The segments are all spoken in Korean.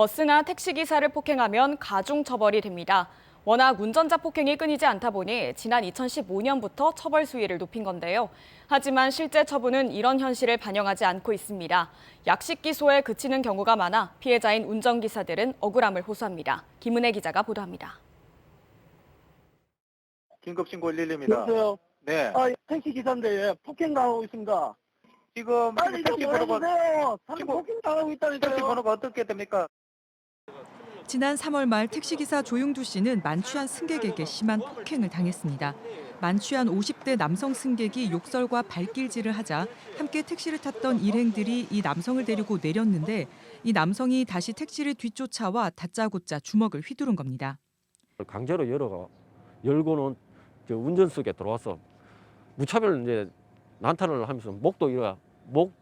버스나 택시기사를 폭행하면 가중처벌이 됩니다. 워낙 운전자 폭행이 끊이지 않다 보니 지난 2015년부터 처벌 수위를 높인 건데요. 하지만 실제 처분은 이런 현실을 반영하지 않고 있습니다. 약식 기소에 그치는 경우가 많아 피해자인 운전기사들은 억울함을 호소합니다. 김은혜 기자가 보도합니다. 긴급신고 112입니다. 여보세요? 네. 택시 기사인데 폭행 당하고 있습니다. 지금 빨리 좀 택시 번호가 보여주세요. 사람 지금 폭행 당하고 택시 있다니까요. 번호가 어떻게 됩니까? 지난 3월 말 택시기사 조용두 씨는 만취한 승객에게 심한 폭행을 당했습니다. 만취한 50대 남성 승객이 욕설과 발길질을 하자 함께 택시를 탔던 일행들이 이 남성을 데리고 내렸는데 이 남성이 다시 택시를 뒤쫓아와 다짜고짜 주먹을 휘두른 겁니다. 강제로 열고는 운전석에 들어와서 무차별 이제 난타를 하면서 목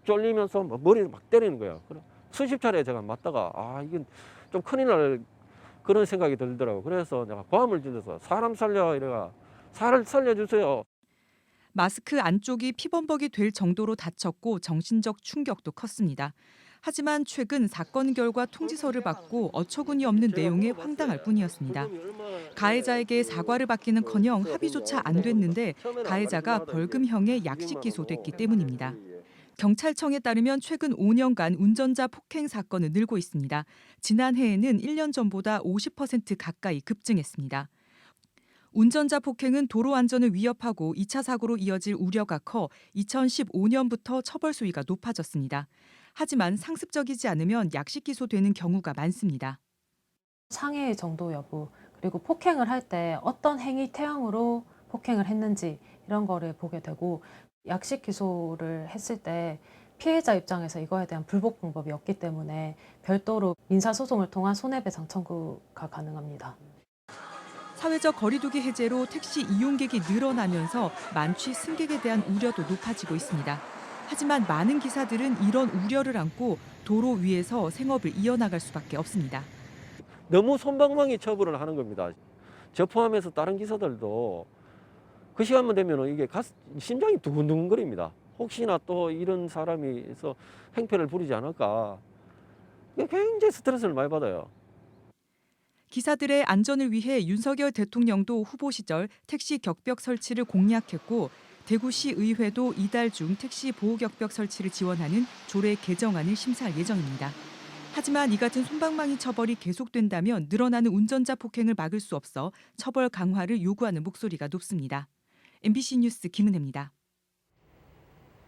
졸리면서 머리를 막 때리는 거예요. 수십 차례 제가 맞다가 이건 좀 큰일 날 그런 생각이 들더라고요. 그래서 내가 고함을 질러서 사람 살려 이래가 살려주세요. 마스크 안쪽이 피범벅이 될 정도로 다쳤고 정신적 충격도 컸습니다. 하지만 최근 사건 결과 통지서를 받고 어처구니 없는 내용에 황당할 뿐이었습니다. 가해자에게 사과를 받기는커녕 합의조차 안 됐는데 가해자가 벌금형에 약식 기소됐기 때문입니다. 경찰청에 따르면 최근 5년간 운전자 폭행 사건은 늘고 있습니다. 지난해에는 1년 전보다 50% 가까이 급증했습니다. 운전자 폭행은 도로 안전을 위협하고 2차 사고로 이어질 우려가 커 2015년부터 처벌 수위가 높아졌습니다. 하지만 상습적이지 않으면 약식 기소되는 경우가 많습니다. 상해 정도 여부, 그리고 폭행을 할 때 어떤 행위 태형으로 폭행을 했는지 이런 거를 보게 되고 약식 기소를 했을 때 피해자 입장에서 이거에 대한 불복 방법이 없기 때문에 별도로 민사소송을 통한 손해배상 청구가 가능합니다. 사회적 거리두기 해제로 택시 이용객이 늘어나면서 만취 승객에 대한 우려도 높아지고 있습니다. 하지만 많은 기사들은 이런 우려를 안고 도로 위에서 생업을 이어나갈 수밖에 없습니다. 너무 솜방망이 처벌을 하는 겁니다. 저 포함해서 다른 기사들도 그 시간만 되면 이게 심장이 두근두근거립니다. 혹시나 또 이런 사람이 해서 행패를 부리지 않을까. 굉장히 스트레스를 많이 받아요. 기사들의 안전을 위해 윤석열 대통령도 후보 시절 택시 격벽 설치를 공약했고 대구시 의회도 이달 중 택시 보호 격벽 설치를 지원하는 조례 개정안을 심사할 예정입니다. 하지만 이 같은 솜방망이 처벌이 계속된다면 늘어나는 운전자 폭행을 막을 수 없어 처벌 강화를 요구하는 목소리가 높습니다. MBC 뉴스 김은혜입니다.